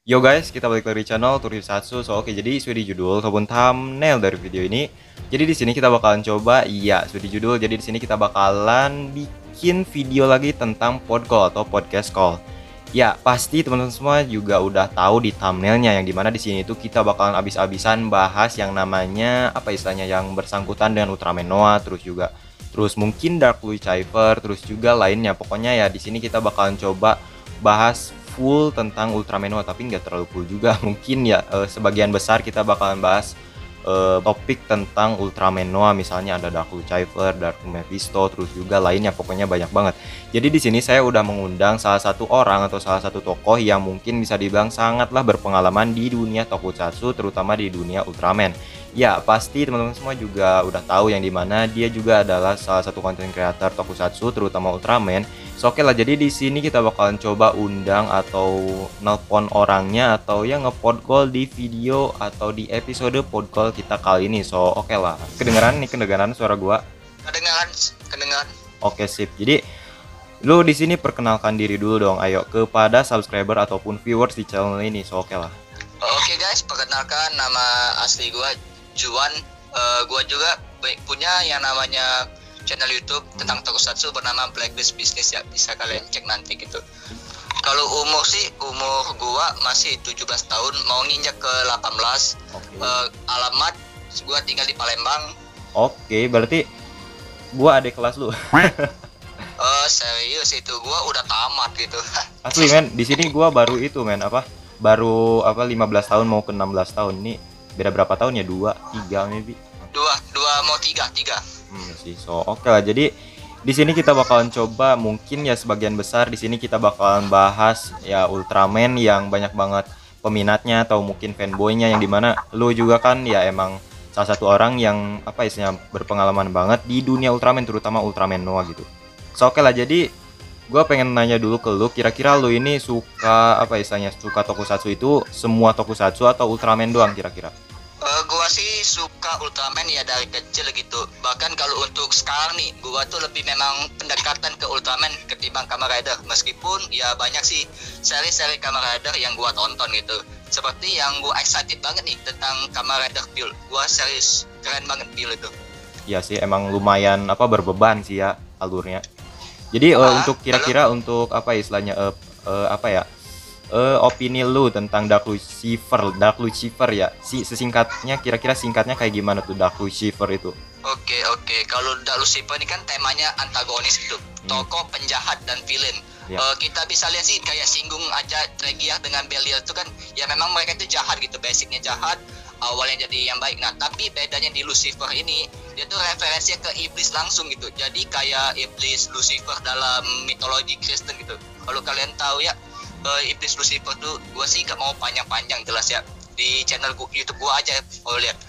Yo guys, kita balik lagi di channel Tokusatsu. Oke, jadi sudah di judul ataupun thumbnail dari video ini. Jadi di sini kita bakalan coba, iya, sudah di judul. Jadi di sini kita bakalan bikin video lagi tentang podcast atau podcast call. Ya, pasti teman-teman semua juga udah tahu di thumbnailnya, yang dimana di sini itu kita bakalan abis-abisan bahas yang namanya apa istilahnya yang bersangkutan dengan Ultraman Noah, terus mungkin Dark Lucifer, terus juga lainnya. Pokoknya ya di sini kita bakalan coba bahas full tentang Ultraman Noah, tapi nggak terlalu full juga. Mungkin ya sebagian besar kita bakalan bahas topik tentang Ultraman Noah, misalnya ada Dark Lucifer, Dark Mephisto, terus juga lainnya, pokoknya banyak banget. Jadi di sini saya udah mengundang salah satu orang atau salah satu tokoh yang mungkin bisa dibilang sangatlah berpengalaman di dunia tokusatsu, terutama di dunia Ultraman. Ya, pasti teman-teman semua juga udah tahu yang dimana dia juga adalah salah satu content creator tokusatsu, terutama Ultraman. So, oke lah, jadi di sini kita bakalan coba undang atau nelpon orangnya atau ya ngepodcall di video atau di episode podcast kita kali ini. So, oke lah. Kedengaran suara gua? Kedengaran. Oke, sip. Jadi lu di sini perkenalkan diri dulu dong, ayo, kepada subscriber ataupun viewers di channel ini. So, oke lah. Oke guys, perkenalkan nama asli gua Juan. Gua juga punya yang namanya channel YouTube tentang tokusatsu bernama Blacklist Business, ya, bisa kalian cek nanti gitu. Kalau umur gua masih 17 tahun, mau nginjak ke 18. Alamat gua tinggal di Palembang. Oke, berarti gua adik kelas lu. Serius itu gua udah tamat gitu. Asli men, di sini gua baru 15 tahun mau ke 16 tahun. Ini beda berapa tahun ya? 2, 3 maybe. 2 mau 3. Sih. So, oke lah. Jadi di sini kita bakalan coba, mungkin ya sebagian besar di sini kita bakalan bahas ya Ultraman yang banyak banget peminatnya atau mungkin fanboynya, yang dimana lu juga kan ya emang salah satu orang yang apa istilahnya berpengalaman banget di dunia Ultraman, terutama Ultraman Noah gitu. So, oke lah. Jadi gue pengen nanya dulu ke lu, kira-kira lu ini suka apa istilahnya, suka tokusatsu itu semua tokusatsu atau Ultraman doang kira-kira? Gua sih suka Ultraman ya dari kecil gitu. Bahkan kalau untuk sekarang nih, gua tuh lebih memang pendekatan ke Ultraman ketimbang Kamen Rider. Meskipun ya banyak sih seri-seri Kamen Rider yang gua tonton gitu. Seperti yang gua excited banget nih tentang Kamen Rider Build. Gua serius keren banget Build itu. Iya sih, emang lumayan apa berbeban sih ya alurnya. Jadi untuk kira-kira untuk apa istilahnya apa ya? Opini lu tentang Dark Lucifer ya. Sesingkatnya, kira-kira singkatnya kayak gimana tuh Dark Lucifer itu? Oke. Kalau Dark Lucifer ini kan temanya antagonis gitu. Tokoh penjahat dan villain. Ya. Kita bisa lihat sih kayak singgung aja Tregear dengan Belial itu kan ya memang mereka itu jahat gitu, basicnya jahat, awalnya jadi yang baik. Nah, tapi bedanya di Lucifer ini, dia tuh referensinya ke iblis langsung gitu. Jadi kayak iblis Lucifer dalam mitologi Kristen gitu. Kalau kalian tahu ya, iblis Lucifer tuh gua sih gak mau panjang-panjang, jelas ya di channel YouTube gua aja kalau lihat.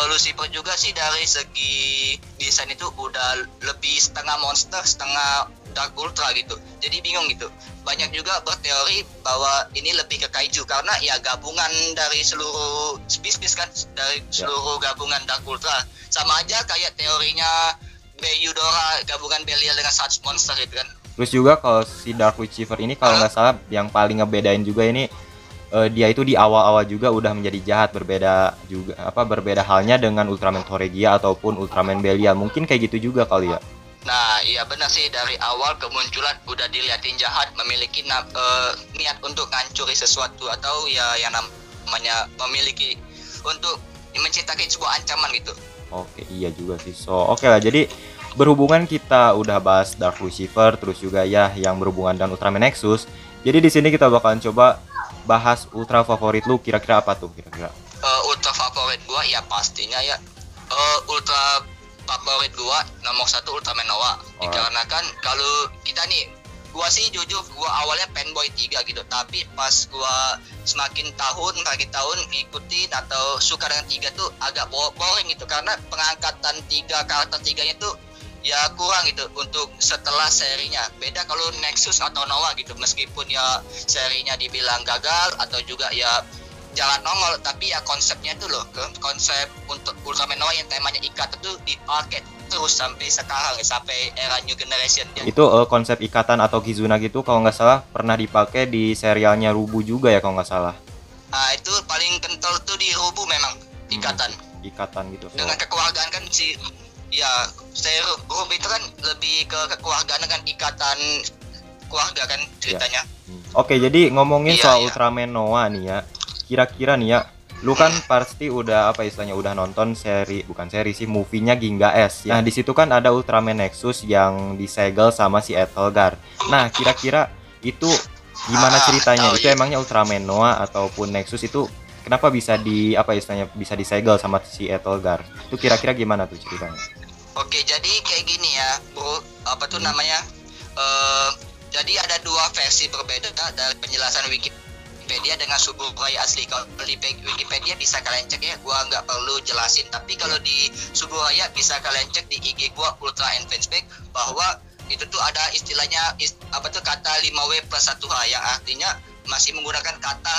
Lucifer juga sih dari segi desain itu udah lebih setengah monster setengah Dark Ultra gitu, jadi bingung gitu. Banyak juga berteori bahwa ini lebih ke kaiju karena ya gabungan dari seluruh spesies kan, dari seluruh gabungan Dark Ultra. Sama aja kayak teorinya Beyudora gabungan Belial dengan Such Monster gitu kan. Terus juga kalau si Dark Lucifer ini kalau nggak salah yang paling ngebedain juga ini dia itu di awal-awal juga udah menjadi jahat, berbeda halnya dengan Ultraman Toregia ataupun Ultraman Belial. Mungkin kayak gitu juga kali ya. Nah, iya benar sih, dari awal kemunculan udah dilihatin jahat, memiliki niat untuk ngancuri sesuatu atau ya yang namanya memiliki untuk menciptakan sebuah ancaman gitu. Oke, iya juga sih. So, oke lah. Jadi berhubungan kita udah bahas Dark Lucifer, terus juga ya yang berhubungan dengan Ultraman Nexus. Jadi di sini kita bakalan coba bahas ultra favorit lu, kira-kira apa tuh kira-kira? Ultra favorit gua ya pastinya ya ultra favorit gua nomor 1 Ultraman Noah. Dikarenakan kalau kita nih, gua sih jujur gua awalnya fanboy 3 gitu, tapi pas gua semakin tahun ngikutin atau suka dengan 3 tuh agak boring gitu, karena pengangkatan karakter 3-nya tuh ya kurang gitu untuk setelah serinya. Beda kalau Nexus atau Noah gitu, meskipun ya serinya dibilang gagal atau juga ya jalan nongol, tapi ya konsepnya tuh loh, konsep untuk Ultraman Noah yang temanya ikatan tuh dipakai terus sampai sekarang, sampai era New Generation ya. Itu konsep ikatan atau Kizuna gitu kalau nggak salah pernah dipakai di serialnya Rubu juga ya kalau nggak salah. Nah itu paling kental tuh di Rubu memang ikatan. Ikatan gitu. Dengan kekeluargaan kan si ya Rubu itu kan lebih ke kekeluargaan dengan ikatan keluarga kan ceritanya. Oke, jadi ngomongin Iya, soal iya. Ultraman Noah nih ya. Kira-kira nih ya, lu kan pasti udah apa istilahnya udah nonton bukan seri sih, movie-nya Ginga S. Nah, di situ kan ada Ultraman Nexus yang disegel sama si Etelgar. Nah, kira-kira itu gimana ceritanya? tahu, Itu ya. emangnya Ultraman Noah ataupun Nexus itu kenapa bisa apa istilahnya bisa disegel sama si Etelgar? Itu kira-kira gimana tuh ceritanya? Oke, jadi kayak gini ya, bro. Apa tuh namanya? Jadi ada dua versi berbeda dari penjelasan Wikipedia dengan Suburaya asli. Kalau di Wikipedia bisa kalian cek ya, gua nggak perlu jelasin. Tapi kalau di Suburaya bisa kalian cek di IG gua Ultra Advance Pack bahwa itu tuh ada istilahnya apa tuh kata 5W plus 1H yang artinya masih menggunakan kata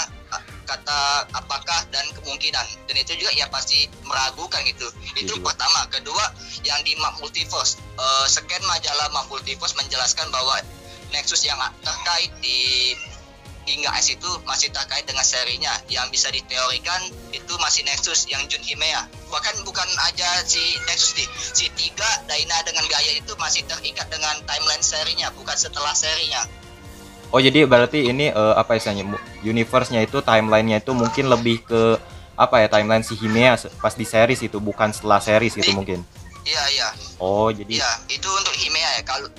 apakah dan kemungkinan, dan itu juga ya pasti meragukan gitu. Itu pertama. Kedua, yang di Map Multiverse, scan majalah Map Multiverse menjelaskan bahwa Nexus yang terkait di Ginga S itu masih terkait dengan serinya, yang bisa diteorikan itu masih Nexus yang Jun Himea. Bahkan bukan aja si Nexus nih, si 3 Daina dengan Gaia itu masih terikat dengan timeline serinya, bukan setelah serinya. Oh, jadi berarti ini apa istilahnya universe-nya itu timeline-nya itu mungkin lebih ke apa ya, timeline si Himea pas di series itu, bukan setelah series gitu mungkin. Iya. Oh, jadi Iya, itu untuk Himea ya. Kalau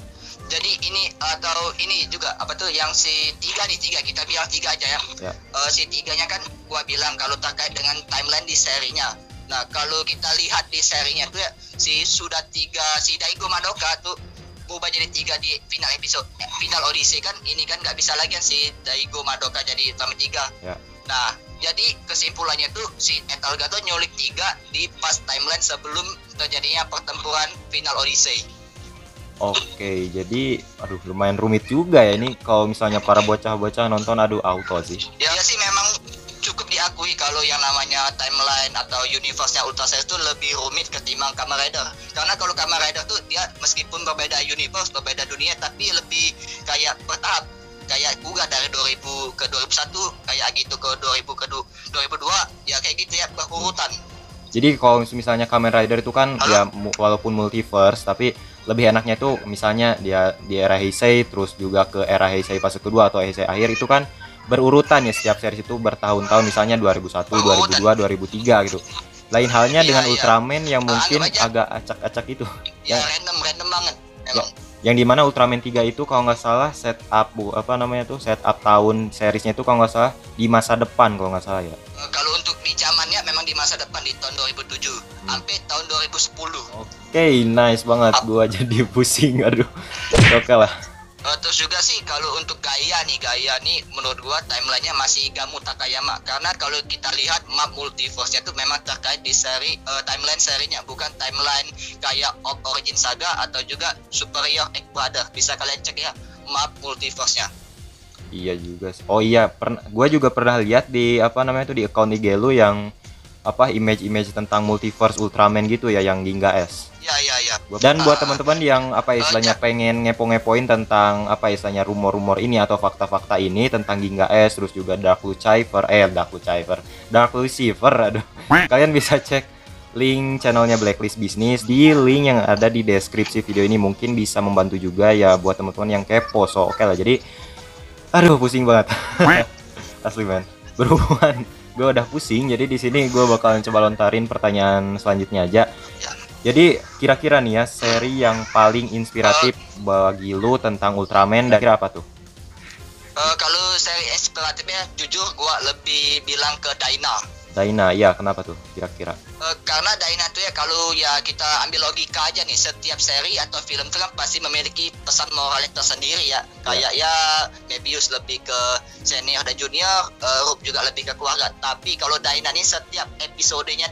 jadi ini atau ini juga apa tuh yang si 3 kita bilang 3 aja ya. Si 3-nya kan gua bilang kalau terkait dengan timeline di serinya. Nah, kalau kita lihat di serinya tuh ya, si sudah 3 si Daigo Madoka tuh berubah jadi 3 di final episode final Odyssey kan, ini kan nggak bisa lagi kan si Daigo Madoka jadi utama 3. ya. Nah, jadi kesimpulannya tuh si Etelgar tuh nyulik 3 di pas timeline sebelum terjadinya pertempuran final Odyssey. Oke, jadi aduh lumayan rumit juga ya ini kalau misalnya para bocah-bocah nonton, aduh auto sih. Ya sih memang cukup diakui kalau yang namanya timeline atau universe-nya Ultra Series itu lebih rumit ketimbang Kamen Rider. Karena kalau Kamen Rider tuh dia meskipun berbeda universe, berbeda dunia, tapi lebih kayak bertahap. Kayak juga dari 2000 ke 2001, kayak gitu ke 2000 ke 2002, ya kayak gitu ya berurutan. Jadi kalau misalnya Kamen Rider itu kan ya walaupun multiverse tapi lebih enaknya itu misalnya dia di era Heisei terus juga ke era Heisei fase kedua atau Heisei akhir itu kan berurutan ya, setiap series itu bertahun-tahun, misalnya 2001, 2002, 2003 gitu. Lain halnya dengan Ultraman yang mungkin agak acak-acak itu. Ya random banget emang. Yang dimana Ultraman 3 itu kalau nggak salah setup setup tahun seriesnya itu kalau nggak salah di masa depan kalau nggak salah ya. Kalau untuk di zamannya memang di masa depan di tahun 2007 sampai tahun 2010. Oke, nice banget. Gua jadi pusing, aduh. Oke lah. Terus juga sih kalau untuk Gaia nih menurut gua timelinenya masih Gamu Takayama, karena kalau kita lihat map multiverse-nya tuh memang terkait di seri timeline serinya, bukan timeline kayak of Origin Saga atau juga Superior Egg Brother. Bisa kalian cek ya map multiverse-nya. Iya juga sih. Oh iya, gua juga pernah lihat di di account IG lu yang image-image tentang multiverse Ultraman gitu ya, yang Ginga S. Iya. Dan buat teman-teman yang istilahnya pengen ngepo-ngepoin tentang rumor-rumor ini atau fakta-fakta ini tentang Ginga S, terus juga Dark Lucifer, aduh. Kalian bisa cek link channelnya Blacklist Business di link yang ada di deskripsi video ini, mungkin bisa membantu juga ya buat teman-teman yang kepo. So oke lah, jadi aduh pusing banget. Asli man. Berhubungan gue udah pusing, jadi di sini gue bakalan coba lontarin pertanyaan selanjutnya aja. Jadi kira-kira nih ya, seri yang paling inspiratif bagi lu tentang Ultraman, dan kira apa tuh? Kalau seri inspiratifnya jujur gue lebih bilang ke Daina, ya kenapa tuh kira-kira? Karena Daina tuh ya kalau ya kita ambil logika aja nih, setiap seri atau film itu kan pasti memiliki pesan moral yang tersendiri ya. Kayak ya Mebius lebih ke senior dan junior, Rup juga lebih ke keluarga. Tapi kalau Daina nih setiap episodenya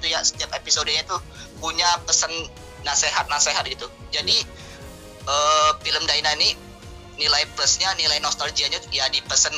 tuh punya pesan nasihat gitu. Jadi film Daina ini nilai plusnya, nilai nostalgianya ya di pesan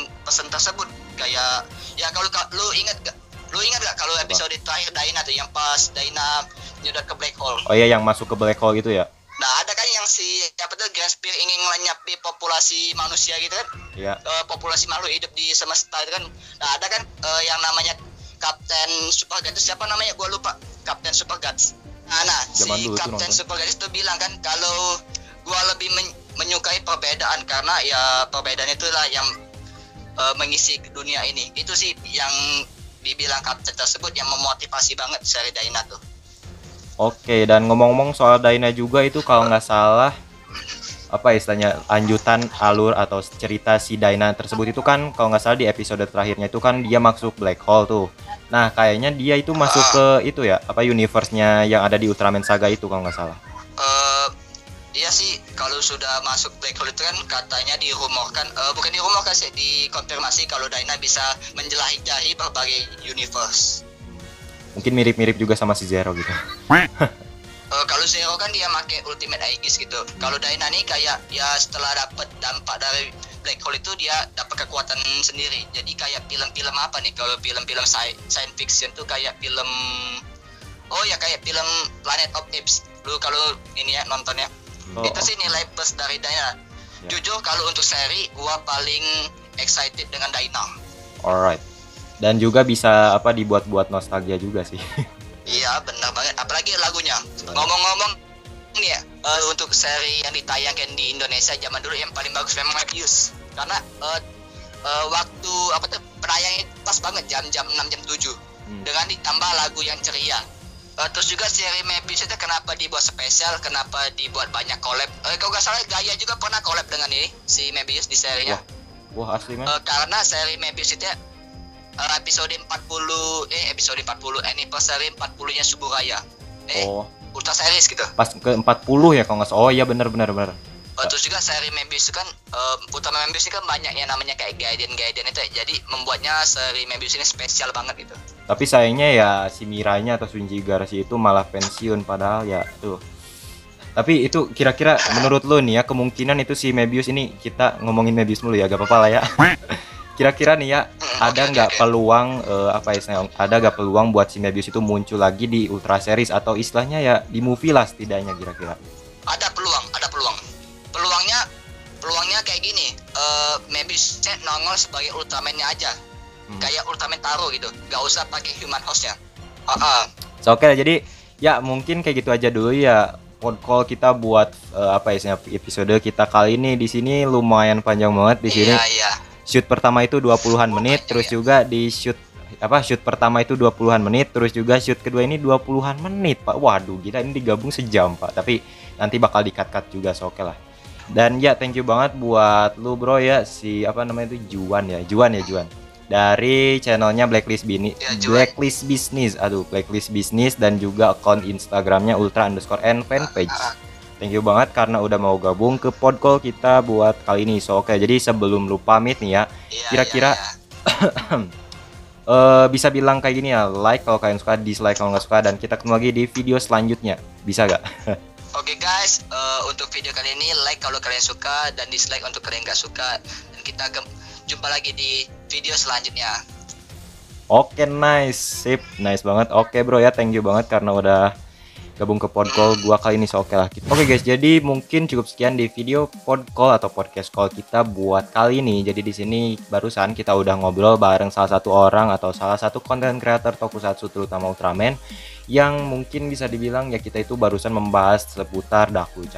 tersebut. Kayak ya kalau lu ingat gak Lu ingat gak kalau episode terakhir Daina tuh yang pas Daina nyedot ke black hole? Oh iya, yang masuk ke black hole gitu ya? Nah ada kan yang si apa tuh Grand Spear ingin ngelenyapin populasi manusia gitu kan? Iya. Populasi makhluk hidup di semesta itu kan. Nah ada kan yang namanya Kapten Super Guts, siapa namanya gua lupa. Kapten Super Guts. Nah si Kapten Super Guts itu bilang kan kalau gua lebih menyukai perbedaan karena ya perbedaan itulah yang mengisi dunia ini. Itu sih yang dibilang kapten tersebut yang memotivasi banget seri Daina tuh. Oke, dan ngomong-ngomong soal Daina juga itu kalau nggak salah apa istilahnya lanjutan alur atau cerita si Daina tersebut itu kan kalau nggak salah di episode terakhirnya itu kan dia masuk black hole tuh. Nah kayaknya dia itu masuk ke itu ya apa universe-nya yang ada di Ultraman Saga itu kalau nggak salah. Dia sih kalau sudah masuk black hole itu kan katanya dirumorkan, bukan dirumorkan sih, dikonfirmasi kalau Daina bisa menjelajahi berbagai universe. Mungkin mirip-mirip juga sama si Zero gitu. Kalau Zero kan dia pakai Ultimate Aegis gitu. Kalau Daina nih kayak ya setelah dapat dampak dari black hole itu dia dapat kekuatan sendiri. Jadi kayak film-film apa nih? Kalau film-film science fiction tuh kayak film, oh ya kayak film Planet of Apes. Lu kalau ini ya nonton ya. Itu sih nilai plus dari Daina. Jujur kalau untuk seri gua paling excited dengan Daina. Alright. Dan juga bisa apa dibuat-buat nostalgia juga sih. Iya benar banget. Apalagi lagunya. Ngomong-ngomong nih ya, untuk seri yang ditayangkan di Indonesia zaman dulu yang paling bagus memang Mebius. Karena waktu apa tuh penayangnya pas banget jam 6 jam 7 dengan ditambah lagu yang ceria. Terus juga seri Mebius itu kenapa dibuat spesial, kenapa dibuat banyak collab. Kalau nggak salah Gaia juga pernah collab dengan ini si Mebius di serinya. Wah asli man. Karena seri Mebius itu episode 40 anniversary 40-nya Suburaya. Ultra series gitu. Pas ke 40 ya kalau nggak salah. Oh iya benar. Terus juga seri Mebius itu kan Ultraman Mebius ini kan banyak yang namanya kayak Gaiden itu ya. Jadi membuatnya seri Mebius ini spesial banget gitu. Tapi sayangnya ya si Miranya atau Shinji Igarashi itu malah pensiun padahal ya tuh. Tapi itu kira-kira menurut lo nih ya kemungkinan itu si Mebius ini kita ngomongin Mebius dulu ya gak apa-apa lah ya. Kira-kira nih ya ada nggak peluang ada nggak peluang buat si Mebius itu muncul lagi di Ultra Series atau istilahnya ya di movie lah setidaknya kira-kira? Ada peluang. Peluangnya kayak gini. Mebius nongol sebagai Ultraman-nya aja. Kayak Ultraman Taro gitu. Nggak usah pakai human host-nya. Oke, jadi ya mungkin kayak gitu aja dulu ya. Podcast kita buat episode kita kali ini di sini lumayan panjang banget di sini. Iya. Shoot pertama itu 20-an menit, terus juga di shoot pertama itu 20-an menit, terus juga shoot kedua ini 20-an menit, Pak. Waduh, gila ini digabung sejam, Pak. Tapi nanti bakal di-cut juga, so oke lah. Dan ya thank you banget buat lu bro ya, si apa namanya itu Juan. Dari channelnya Blacklist Business dan juga akun Instagramnya ultra_n fanpage. Thank you banget karena udah mau gabung ke podcast kita buat kali ini. So oke, jadi sebelum lu pamit nih ya, kira-kira bisa bilang kayak gini ya, like kalau kalian suka, dislike kalau nggak suka, dan kita ketemu lagi di video selanjutnya. Bisa gak? Oke guys, untuk video kali ini like kalau kalian suka dan dislike untuk kalian nggak suka. Dan kita jumpa lagi di video selanjutnya. Oke, nice banget. Oke bro ya, thank you banget karena udah gabung ke podcast gua kali ini. So oke lah. Oke guys, jadi mungkin cukup sekian di video podcast call kita buat kali ini. Jadi di sini barusan kita udah ngobrol bareng salah satu orang atau salah satu content creator tokusatsu terutama Ultraman yang mungkin bisa dibilang ya kita itu barusan membahas seputar Dark Blue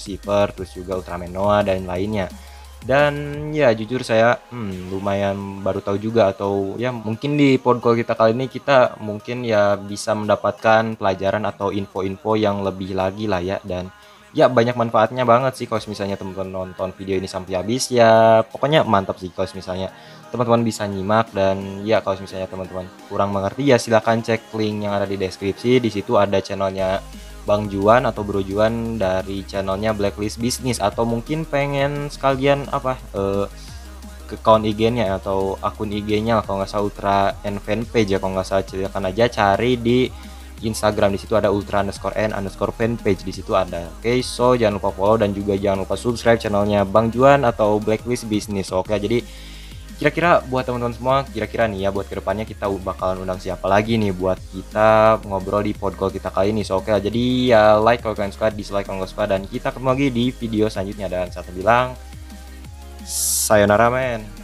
Shiver, terus juga Ultraman Noah dan lainnya. Dan ya jujur saya lumayan baru tahu juga, atau ya mungkin di podcast kita kali ini kita mungkin ya bisa mendapatkan pelajaran atau info-info yang lebih lagi lah ya. Dan ya banyak manfaatnya banget sih kalau misalnya teman-teman nonton video ini sampai habis. Ya pokoknya mantap sih kalau misalnya teman-teman bisa nyimak. Dan ya kalau misalnya teman-teman kurang mengerti ya silahkan cek link yang ada di deskripsi. Di situ ada channelnya Bang Juan atau Bro Juan dari channelnya Blacklist Business, atau mungkin pengen sekalian ke account IG-nya atau akun IG-nya kalau nggak salah Ultra N fanpage ya kalau nggak salah, silakan aja cari di Instagram. Di situ ada ultra_n_fanpage, di situ ada. Oke, so jangan lupa follow dan juga jangan lupa subscribe channelnya Bang Juan atau Blacklist Business. Oke, jadi kira-kira buat teman-teman semua, kira-kira nih ya buat kedepannya kita bakalan undang siapa lagi nih buat kita ngobrol di podcast kita kali ini. So oke lah, jadi ya like kalau kalian suka, dislike kalau nggak suka, dan kita ketemu lagi di video selanjutnya. Dan satu bilang sayonara men.